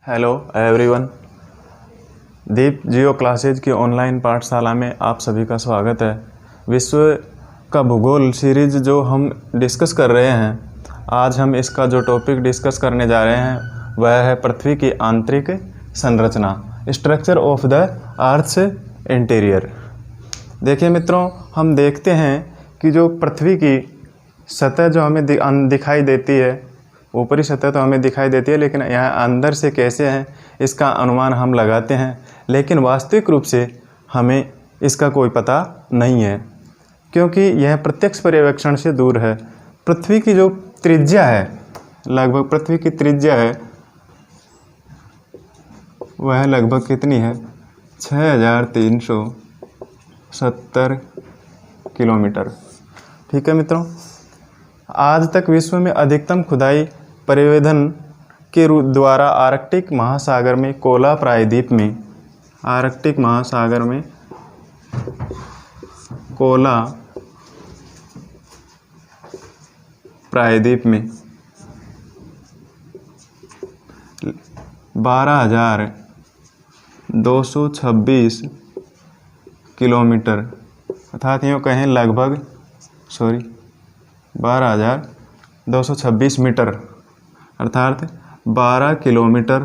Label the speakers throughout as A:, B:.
A: Hello everyone. Deep Jio classes की online पाठशाला में आप सभी का स्वागत है। विश्व का भूगोल सीरीज जो हम डिस्कस कर रहे हैं, आज हम इसका जो टॉपिक डिस्कस करने जा रहे हैं वह है पृथ्वी की आंतरिक संरचना, structure of the earth's interior. देखिए मित्रों, हम देखते हैं कि जो पृथ्वी की सतह जो हमें दिखाई देती है, ऊपरी सतह तो हमें दिखाई देती है, लेकिन यहाँ अंदर से कैसे है इसका अनुमान हम लगाते हैं, लेकिन वास्तविक रूप से हमें इसका कोई पता नहीं है, क्योंकि यह प्रत्यक्ष पर्यवेक्षण से दूर है। पृथ्वी की जो त्रिज्या है, लगभग पृथ्वी की त्रिज्या है वह लगभग कितनी है? 6370 किलोमीटर। ठीक है मित्रों, आज तक विश्व में अधिकतम खुदाई परिवेधन के द्वारा आर्कटिक महासागर में कोला प्रायद्वीप में, आर्कटिक महासागर में कोला प्रायद्वीप में 12,226 किलोमीटर, अर्थात यूँ कहें लगभग 12,226 मीटर, अर्थात 12 किलोमीटर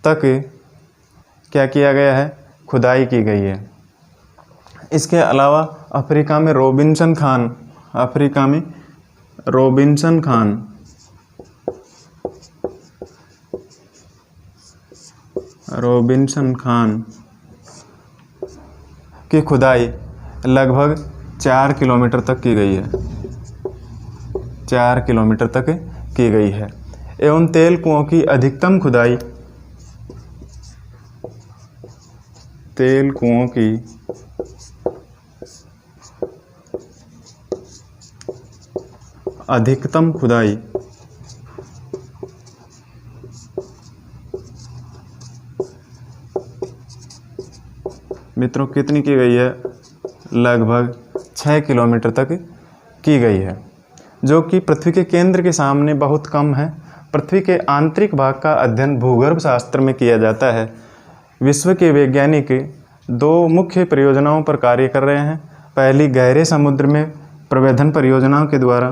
A: तक क्या किया गया है? खुदाई की गई है। इसके अलावा अफ्रीका में रॉबिन्सन खान की खुदाई लगभग 4 किलोमीटर तक की गई है, 4 किलोमीटर तक की गई है। एवं तेल कुओं की अधिकतम खुदाई, तेल कुओं की अधिकतम खुदाई मित्रों कितनी की गई है? लगभग 6 किलोमीटर तक की गई है, जो कि पृथ्वी के केंद्र के सामने बहुत कम है। पृथ्वी के आंतरिक भाग का अध्ययन भूगर्भ शास्त्र में किया जाता है। विश्व के वैज्ञानिक दो मुख्य परियोजनाओं पर कार्य कर रहे हैं। पहली गहरे समुद्र में प्रवेधन परियोजनाओं के द्वारा,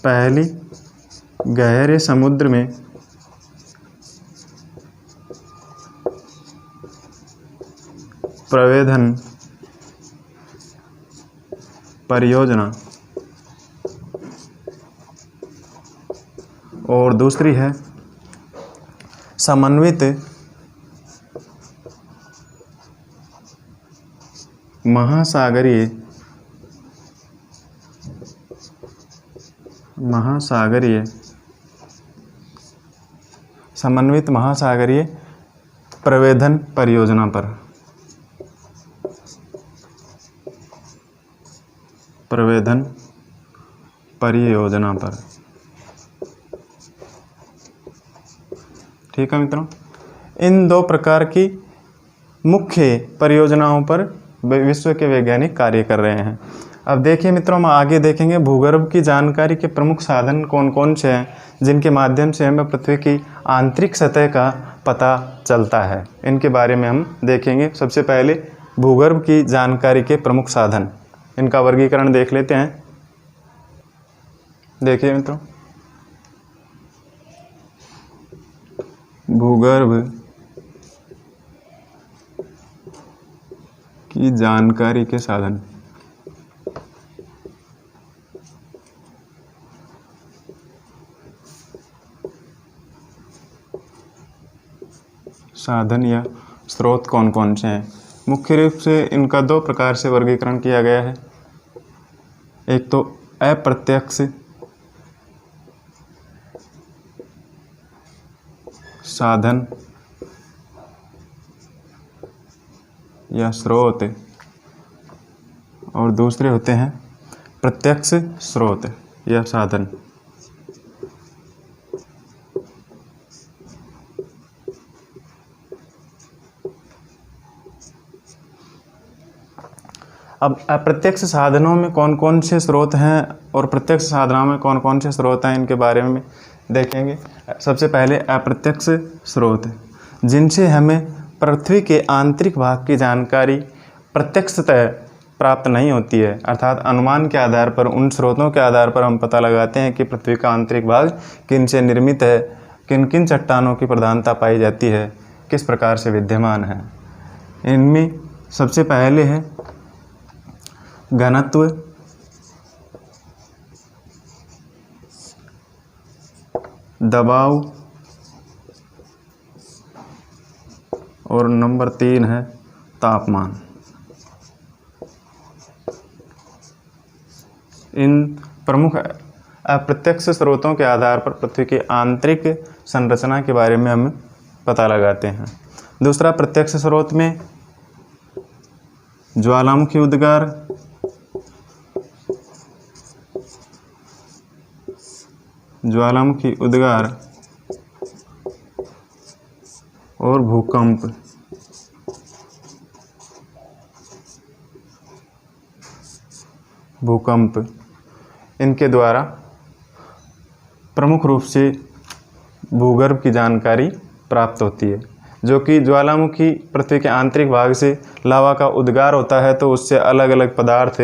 A: पहली गहरे समुद्र में प्रवेधन परियोजना और दूसरी है समन्वित महासागरीय प्रवेधन परियोजना पर, ठीक है मित्रों। इन दो प्रकार की मुख्य परियोजनाओं पर विश्व के वैज्ञानिक कार्य कर रहे हैं। अब देखिए मित्रों, हम आगे देखेंगे भूगर्भ की जानकारी के प्रमुख साधन कौन कौन से हैं, जिनके माध्यम से हमें पृथ्वी की आंतरिक सतह का पता चलता है। इनके बारे में हम देखेंगे। सबसे पहले भूगर्भ की जानकारी के प्रमुख साधन, इनका वर्गीकरण देख लेते हैं। देखिए मित्रों, भूगर्भ की जानकारी के साधन, या स्रोत कौन कौन से हैं? मुख्य रूप से इनका दो प्रकार से वर्गीकरण किया गया है। एक तो अप्रत्यक्ष साधन या स्रोत, और दूसरे होते हैं प्रत्यक्ष स्रोत या साधन। अब अप्रत्यक्ष साधनों में कौन कौन से स्रोत हैं और प्रत्यक्ष साधनों में कौन कौन से स्रोत हैं, इनके बारे में देखेंगे। सबसे पहले अप्रत्यक्ष स्रोत, जिनसे हमें पृथ्वी के आंतरिक भाग की जानकारी प्रत्यक्षतः प्राप्त नहीं होती है, अर्थात अनुमान के आधार पर, उन स्रोतों के आधार पर हम पता लगाते हैं कि पृथ्वी का आंतरिक भाग किन से निर्मित है, किन किन चट्टानों की प्रधानता पाई जाती है, किस प्रकार से विद्यमान है। इनमें सबसे पहले है घनत्व, दबाव और नंबर 3 है तापमान। इन प्रमुख अप्रत्यक्ष स्रोतों के आधार पर पृथ्वी की आंतरिक संरचना के बारे में हम पता लगाते हैं। दूसरा प्रत्यक्ष स्रोत में ज्वालामुखी उद्गार, ज्वालामुखी उद्गार और भूकंप। भूकंप इनके द्वारा प्रमुख रूप से भूगर्भ की जानकारी प्राप्त होती है, जो कि ज्वालामुखी पृथ्वी के आंतरिक भाग से लावा का उद्गार होता है, तो उससे अलग अलग पदार्थ,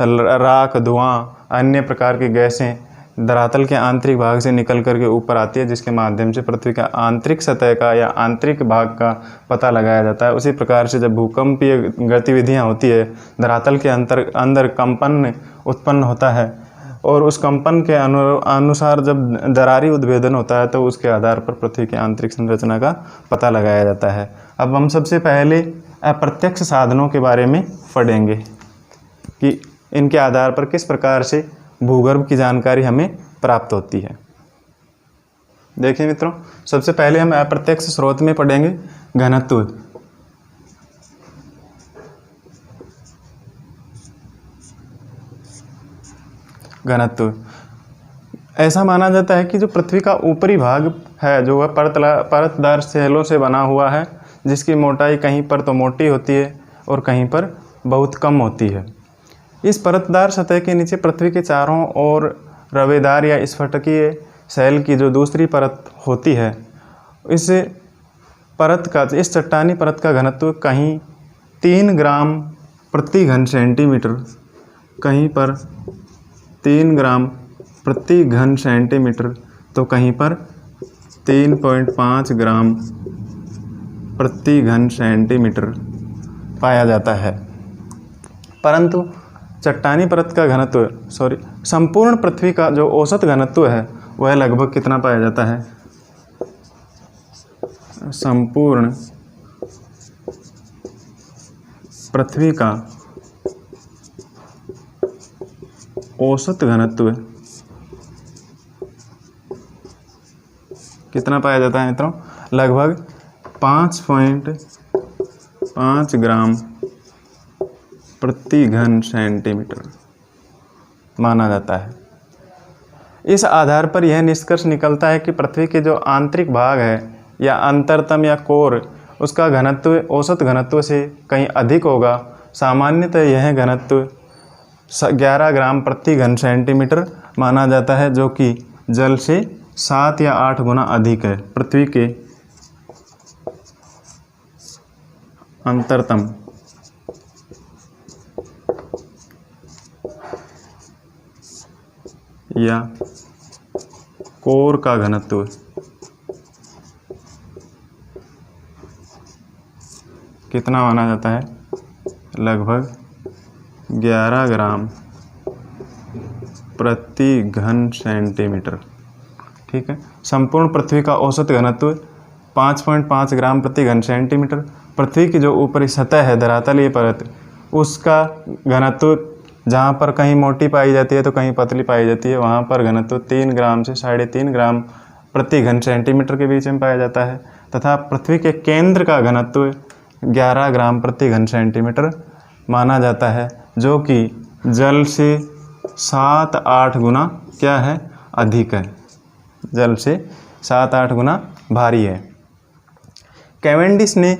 A: राख, धुआं, अन्य प्रकार की गैसें धरातल के आंतरिक भाग से निकल करके ऊपर आती है, जिसके माध्यम से पृथ्वी का आंतरिक सतह का या आंतरिक भाग का पता लगाया जाता है। उसी प्रकार से जब भूकंपीय गतिविधियां होती है, धरातल के अंदर कंपन उत्पन्न होता है और उस कंपन के अनुसार जब दरारी उद्भेदन होता है, तो उसके आधार पर पृथ्वी की आंतरिक संरचना का पता लगाया जाता है। अब हम सबसे पहले अप्रत्यक्ष साधनों के बारे में पढ़ेंगे कि इनके आधार पर किस प्रकार से भूगर्भ की जानकारी हमें प्राप्त होती है। देखिए मित्रों, सबसे पहले हम अप्रत्यक्ष स्रोत में पढ़ेंगे घनत्व। घनत्व ऐसा माना जाता है कि जो पृथ्वी का ऊपरी भाग है, जो वह परतदार सैलों से बना हुआ है, जिसकी मोटाई कहीं पर तो मोटी होती है और कहीं पर बहुत कम होती है। इस परतदार सतह के नीचे पृथ्वी के चारों ओर रवेदार या स्फटिकीय शैल की जो दूसरी परत होती है, इस चट्टानी परत का घनत्व कहीं 3 ग्राम प्रति घन सेंटीमीटर, कहीं पर 3 ग्राम प्रति घन सेंटीमीटर, तो कहीं पर 3.5 ग्राम प्रति घन सेंटीमीटर पाया जाता है। परंतु चट्टानी परत का घनत्व, संपूर्ण पृथ्वी का जो औसत घनत्व है, वह लगभग कितना पाया जाता है? संपूर्ण पृथ्वी का औसत घनत्व कितना पाया जाता है मित्रों? लगभग 5.5 ग्राम प्रति घन सेंटीमीटर माना जाता है। इस आधार पर यह निष्कर्ष निकलता है कि पृथ्वी के जो आंतरिक भाग है या अंतरतम या कोर, उसका घनत्व औसत घनत्व से कहीं अधिक होगा। सामान्यतः यह घनत्व 11 ग्राम प्रति घन सेंटीमीटर माना जाता है, जो कि जल से 7 या 8 गुना अधिक है। पृथ्वी के अंतरतम या कोर का घनत्व कितना माना जाता है? लगभग 11 ग्राम प्रति घन सेंटीमीटर। ठीक है। संपूर्ण पृथ्वी का औसत घनत्व 5.5 ग्राम प्रति घन सेंटीमीटर। पृथ्वी की जो ऊपरी सतह है, धरातलीय परत, उसका घनत्व जहाँ पर कहीं मोटी पाई जाती है तो कहीं पतली पाई जाती है, वहाँ पर घनत्व 3 ग्राम से 3.5 ग्राम प्रति घन सेंटीमीटर के बीच में पाया जाता है। तथा पृथ्वी के केंद्र का घनत्व 11 ग्राम प्रति घन सेंटीमीटर माना जाता है, जो कि जल से 7-8 गुना क्या है? अधिक है। जल से 7-8 गुना भारी है। कैवेंडिश ने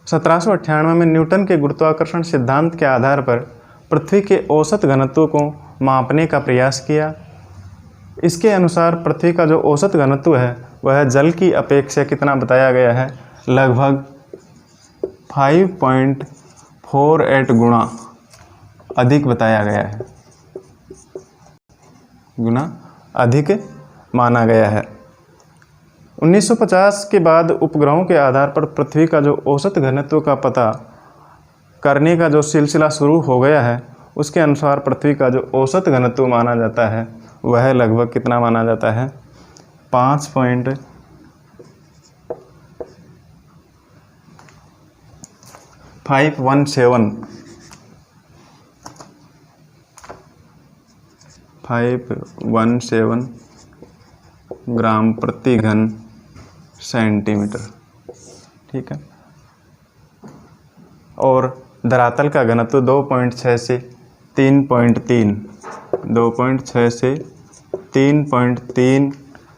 A: 1798 में न्यूटन के गुरुत्वाकर्षण सिद्धांत के आधार पर पृथ्वी के औसत घनत्व को मापने का प्रयास किया। इसके अनुसार पृथ्वी का जो औसत घनत्व है वह जल की अपेक्षा कितना बताया गया है, लगभग 5.48 गुना अधिक बताया गया है, गुना अधिक माना गया है। 1950 के बाद उपग्रहों के आधार पर पृथ्वी का जो औसत घनत्व का पता करने का जो सिलसिला शुरू हो गया है, उसके अनुसार पृथ्वी का जो औसत घनत्व माना जाता है वह लगभग कितना माना जाता है, 5.17 ग्राम प्रति घन सेंटीमीटर। ठीक है। और धरातल का घनत्व 2.6 से 3.3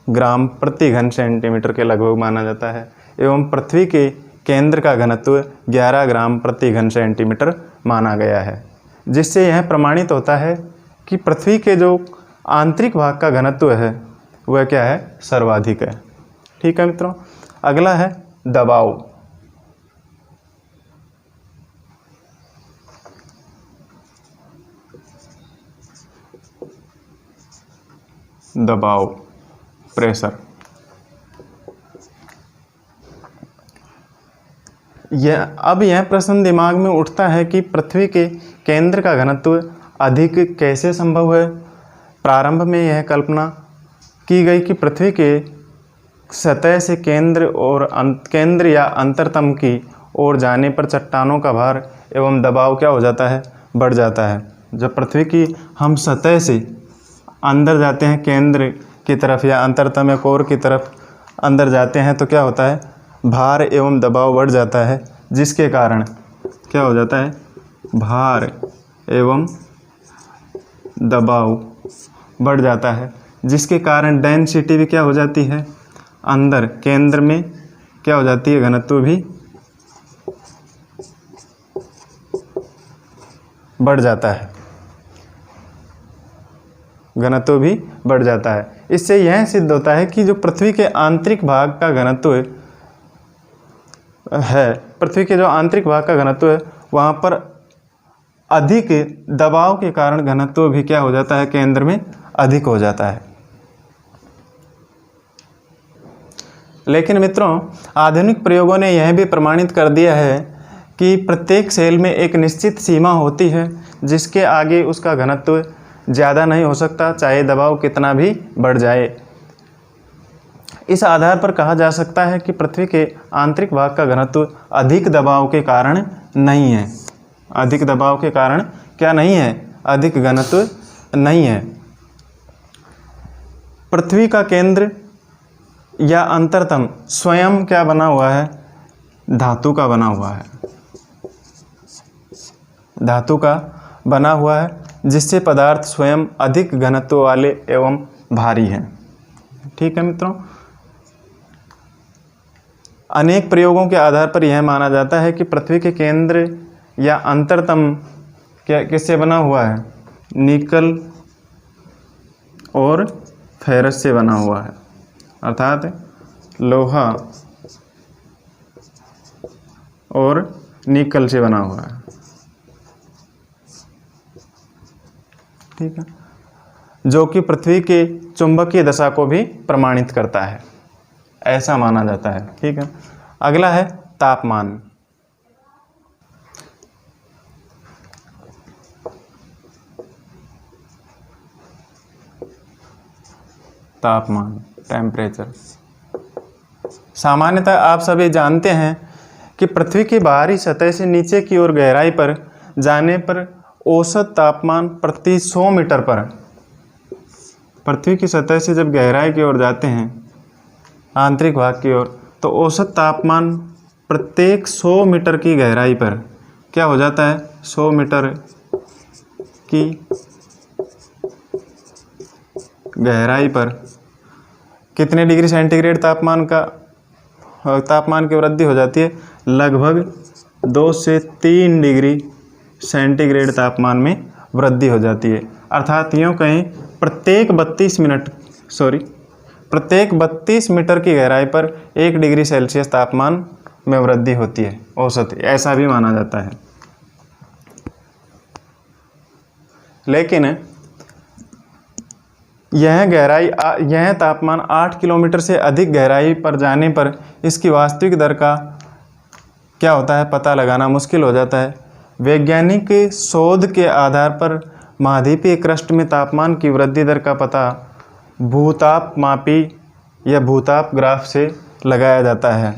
A: ग्राम प्रति घन सेंटीमीटर के लगभग माना जाता है एवं पृथ्वी के केंद्र का घनत्व 11 ग्राम प्रति घन सेंटीमीटर माना गया है, जिससे यह प्रमाणित होता है कि पृथ्वी के जो आंतरिक भाग का घनत्व है वह क्या है, सर्वाधिक है। ठीक है मित्रों। अगला है दबाव। दबाव, प्रेशर। यह प्रश्न दिमाग में उठता है कि पृथ्वी के केंद्र का घनत्व अधिक कैसे संभव है। प्रारंभ में यह कल्पना की गई कि पृथ्वी के सतह से केंद्र या अंतरतम की ओर जाने पर चट्टानों का भार एवं दबाव क्या हो जाता है, बढ़ जाता है। जब पृथ्वी की हम सतह से अंदर जाते हैं केंद्र की तरफ या अंतरतम या कोर की तरफ अंदर जाते हैं तो क्या होता है, भार एवं दबाव बढ़ जाता है, जिसके कारण क्या हो जाता है, भार एवं दबाव बढ़ जाता है, जिसके कारण डेंसिटी भी क्या हो जाती है, अंदर केंद्र में क्या हो जाती है, घनत्व भी बढ़ जाता है, घनत्व भी बढ़ जाता है। इससे यह सिद्ध होता है कि जो पृथ्वी के आंतरिक भाग का घनत्व है, पृथ्वी के जो आंतरिक भाग का घनत्व है वहाँ पर अधिक दबाव के कारण घनत्व भी क्या हो जाता है, केंद्र में अधिक हो जाता है। लेकिन मित्रों, आधुनिक प्रयोगों ने यह भी प्रमाणित कर दिया है कि प्रत्येक सेल में एक निश्चित सीमा होती है जिसके आगे उसका घनत्व ज़्यादा नहीं हो सकता, चाहे दबाव कितना भी बढ़ जाए। इस आधार पर कहा जा सकता है कि पृथ्वी के आंतरिक भाग का घनत्व अधिक दबाव के कारण नहीं है, अधिक दबाव के कारण क्या नहीं है, अधिक घनत्व नहीं है। पृथ्वी का केंद्र या अंतरतम स्वयं क्या बना हुआ है, धातु का बना हुआ है, धातु का बना हुआ है, जिससे पदार्थ स्वयं अधिक घनत्व वाले एवं भारी हैं। ठीक है मित्रों। अनेक प्रयोगों के आधार पर यह माना जाता है कि पृथ्वी के केंद्र या अंतरतम क्या किससे बना हुआ है, निकल और फेरस से बना हुआ है, अर्थात लोहा और निकल से बना हुआ है। ठीक है, जो कि पृथ्वी के चुंबकीय दशा को भी प्रमाणित करता है, ऐसा माना जाता है। ठीक है। अगला है तापमान। तापमान, टेम्परेचर। सामान्यतः आप सभी जानते हैं कि पृथ्वी की बाहरी सतह से नीचे की ओर गहराई पर जाने पर औसत तापमान प्रति 100 मीटर पर, पृथ्वी की सतह से जब गहराई की ओर जाते हैं आंतरिक भाग की ओर, तो औसत तापमान प्रत्येक 100 मीटर की गहराई पर क्या हो जाता है, 100 मीटर की गहराई पर कितने डिग्री सेंटीग्रेड तापमान की वृद्धि हो जाती है, लगभग 2 से 3 डिग्री सेंटीग्रेड तापमान में वृद्धि हो जाती है। अर्थात यूँ कहें प्रत्येक 32 मिनट प्रत्येक 32 मीटर की गहराई पर 1 डिग्री सेल्सियस तापमान में वृद्धि होती है औसत, ऐसा भी माना जाता है। लेकिन यह तापमान 8 किलोमीटर से अधिक गहराई पर जाने पर इसकी वास्तविक दर का क्या होता है पता लगाना मुश्किल हो जाता है। वैज्ञानिक शोध के आधार पर महाद्वीपीय क्रस्ट में तापमान की वृद्धि दर का पता भूतापमापी या भूताप ग्राफ से लगाया जाता है।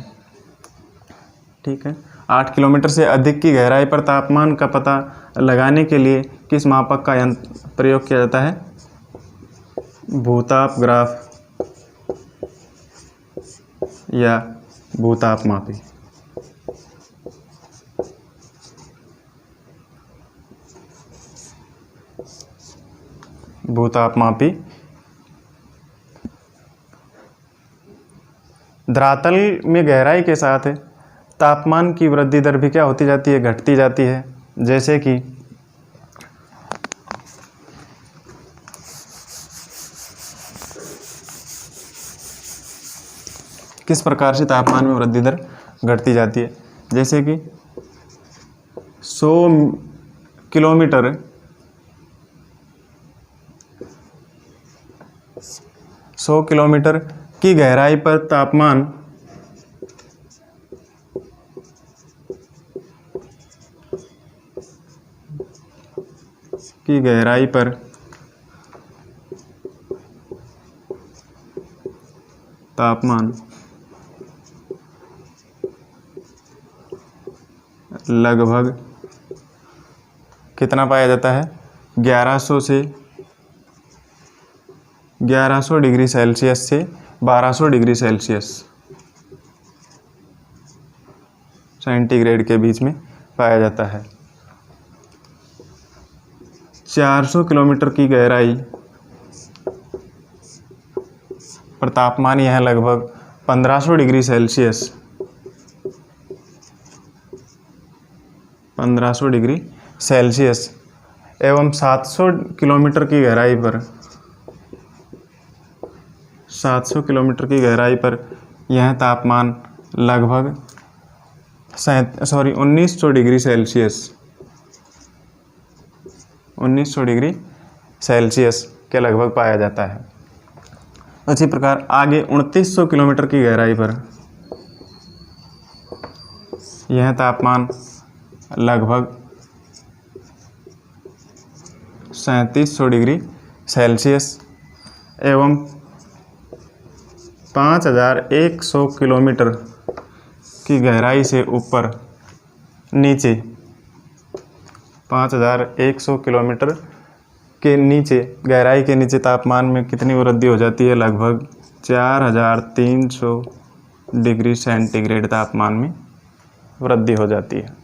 A: ठीक है, 8 किलोमीटर से अधिक की गहराई पर तापमान का पता लगाने के लिए किस मापक का यंत्र प्रयोग किया जाता है? भूताप ग्राफ या भूतापमापी। भूतापमापी धरातल में गहराई के साथ तापमान की वृद्धि दर भी क्या होती जाती है? घटती जाती है। जैसे कि किस प्रकार से तापमान में वृद्धि दर घटती जाती है? जैसे कि 100 किलोमीटर की गहराई पर तापमान की गहराई पर तापमान लगभग कितना पाया जाता है? 1100 डिग्री सेल्सियस से 1200 डिग्री सेल्सियस सेंटीग्रेड के बीच में पाया जाता है। 400 किलोमीटर की गहराई पर तापमान यह लगभग 1500 डिग्री सेल्सियस 1500 डिग्री सेल्सियस एवं 700 किलोमीटर की गहराई पर 700 किलोमीटर की गहराई पर यह तापमान लगभग 1900 डिग्री सेल्सियस 1900 डिग्री सेल्सियस के लगभग पाया जाता है। इसी प्रकार आगे 2900 किलोमीटर की गहराई पर यह तापमान लगभग 3700 डिग्री सेल्सियस एवं 5100 किलोमीटर की गहराई से ऊपर नीचे 5100 किलोमीटर के नीचे गहराई के नीचे तापमान में कितनी वृद्धि हो जाती है? लगभग 4300 डिग्री सेंटीग्रेड तापमान में वृद्धि हो जाती है।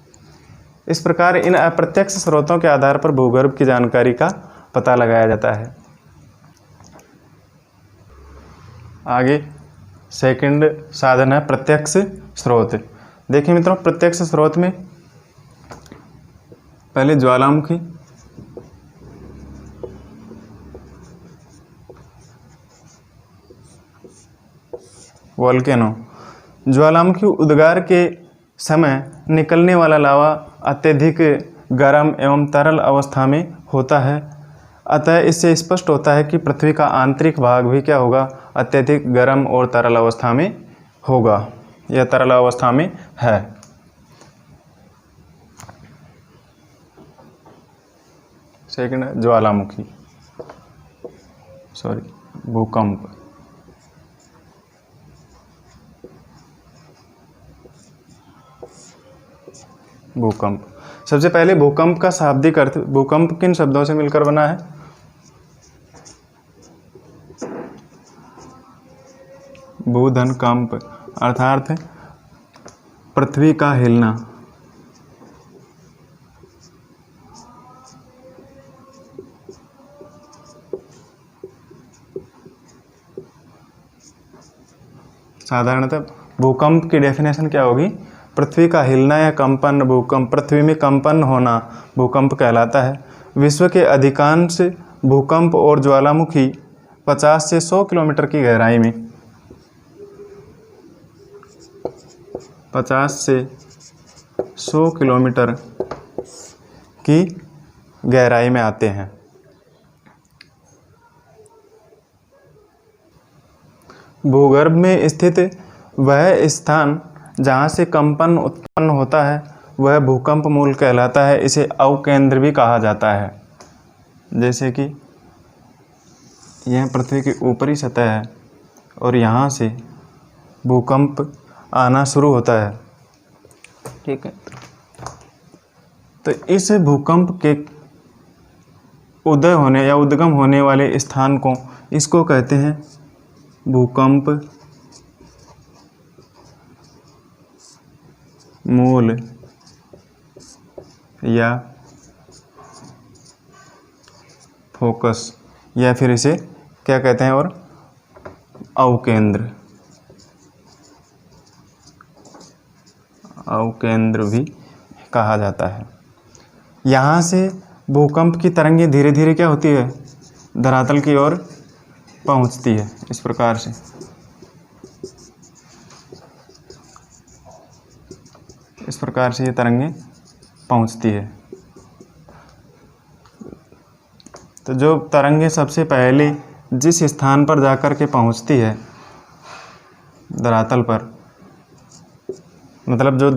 A: इस प्रकार इन अप्रत्यक्ष स्रोतों के आधार पर भूगर्भ की जानकारी का पता लगाया जाता है। आगे सेकंड साधन है प्रत्यक्ष स्रोत। देखिए मित्रों, प्रत्यक्ष स्रोत में पहले ज्वालामुखी, वोल्केनो। ज्वालामुखी उद्गार के समय निकलने वाला लावा अत्यधिक गर्म एवं तरल अवस्था में होता है, अतः इससे स्पष्ट होता है कि पृथ्वी का आंतरिक भाग भी क्या होगा? अत्यधिक गर्म और तरल अवस्था में होगा या तरल अवस्था में है। सेकंड ज्वालामुखी भूकंप। भूकंप, सबसे पहले भूकंप का शाब्दिक अर्थ, भूकंप किन शब्दों से मिलकर बना है? भूधन कंप अर्थात पृथ्वी का हिलना। साधारणतः भूकंप की डेफिनेशन क्या होगी? पृथ्वी का हिलना या कंपन, भूकंप, पृथ्वी में कंपन होना भूकंप कहलाता है। विश्व के अधिकांश भूकंप और ज्वालामुखी 50 से 100 किलोमीटर की गहराई में, 50 से 100 किलोमीटर की गहराई में आते हैं। भूगर्भ में स्थित वह स्थान जहाँ से कंपन उत्पन्न होता है वह भूकंप मूल कहलाता है। इसे अवकेंद्र भी कहा जाता है। जैसे कि यह पृथ्वी की ऊपरी सतह है और यहाँ से भूकंप आना शुरू होता है, ठीक है। तो इस भूकंप के उदय होने या उद्गम होने वाले स्थान को, इसको कहते हैं भूकंप मूल या फोकस, या फिर इसे क्या कहते हैं और अवकेंद्र, अवकेंद्र भी कहा जाता है। यहाँ से भूकंप की तरंगें धीरे धीरे क्या होती है, धरातल की ओर पहुँचती है। इस प्रकार से ये तरंगें पहुँचती है। तो जो तरंगें सबसे पहले जिस स्थान पर जाकर के पहुँचती है धरातल पर, मतलब जो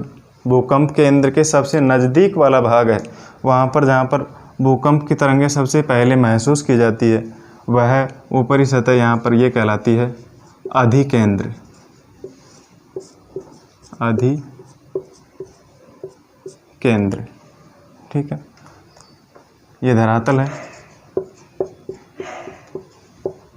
A: भूकंप केंद्र के सबसे नज़दीक वाला भाग है, वहाँ पर जहाँ पर भूकंप की तरंगें सबसे पहले महसूस की जाती है, वह ऊपरी सतह यहाँ पर ये कहलाती है अधिकेंद्र, अधिकेंद्र, ठीक है। ये धरातल है।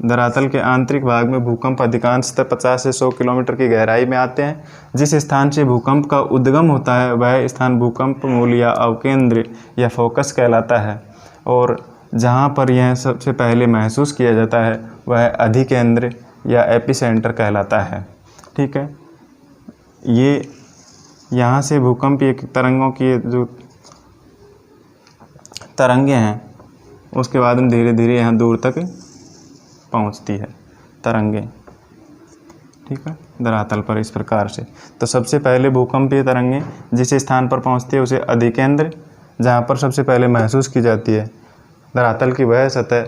A: धरातल के आंतरिक भाग में भूकंप अधिकांशतः 50 से 100 किलोमीटर की गहराई में आते हैं। जिस स्थान से भूकंप का उद्गम होता है वह स्थान भूकंप मूल या अवकेंद्र या फोकस कहलाता है, और जहाँ पर यह सबसे पहले महसूस किया जाता है वह अधिकेंद्र या एपिसेंटर कहलाता है, ठीक है। ये यहाँ से भूकंपीय तरंगों की जो तरंगें हैं उसके बाद में धीरे धीरे यहाँ दूर तक पहुँचती है तरंगें, ठीक है, धरातल पर। इस प्रकार से तो सबसे पहले भूकंपीय तरंगें जिस स्थान पर पहुँचती है उसे अधिकेंद्र, जहाँ पर सबसे पहले महसूस की जाती है धरातल की वह सतह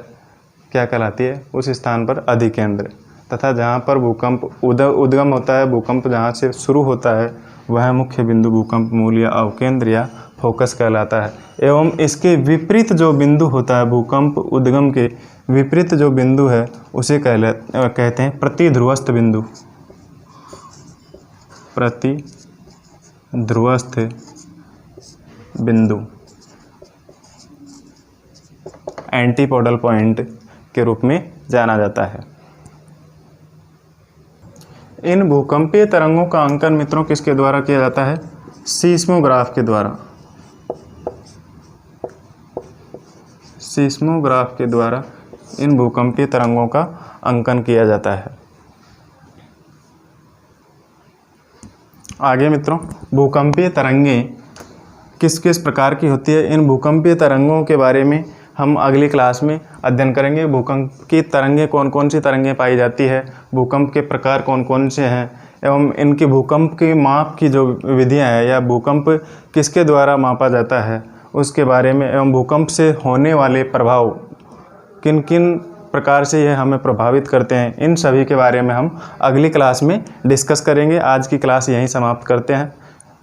A: क्या कहलाती है, उस स्थान पर अधिकेंद्र, तथा जहाँ पर भूकंप उद्गम होता है, भूकंप जहाँ से शुरू होता है वह मुख्य बिंदु भूकंप मूल या अवकेंद्र या फोकस कहलाता है। एवं इसके विपरीत जो बिंदु होता है, भूकंप उद्गम के विपरीत जो बिंदु है उसे कहते हैं प्रतिध्रुवस्थ बिंदु, प्रतिध्रुवस्थ बिंदु, एंटीपोडल पॉइंट के रूप में जाना जाता है। इन भूकंपीय तरंगों का अंकन मित्रों किसके द्वारा किया जाता है, सीस्मोग्राफ के द्वारा, सीस्मोग्राफ के द्वारा इन भूकंपीय तरंगों का अंकन किया जाता है। आगे मित्रों, भूकंपीय तरंगें किस किस प्रकार की होती है, इन भूकंपीय तरंगों के बारे में हम अगली क्लास में अध्ययन करेंगे। भूकंप की तरंगें कौन कौन सी तरंगें पाई जाती है, भूकंप के प्रकार कौन कौन से हैं, एवं इनकी भूकंप की माप की जो विधियां हैं या भूकंप किसके द्वारा मापा जाता है उसके बारे में, एवं भूकंप से होने वाले प्रभाव किन किन प्रकार से यह हमें प्रभावित करते हैं, इन सभी के बारे में हम अगली क्लास में डिस्कस करेंगे। आज की क्लास यहीं समाप्त करते हैं।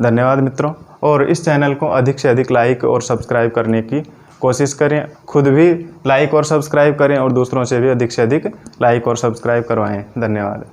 A: धन्यवाद मित्रों, और इस चैनल को अधिक से अधिक लाइक और सब्सक्राइब करने की कोशिश करें। खुद भी लाइक और सब्सक्राइब करें और दूसरों से भी अधिक से अधिक लाइक और सब्सक्राइब करवाएं। धन्यवाद।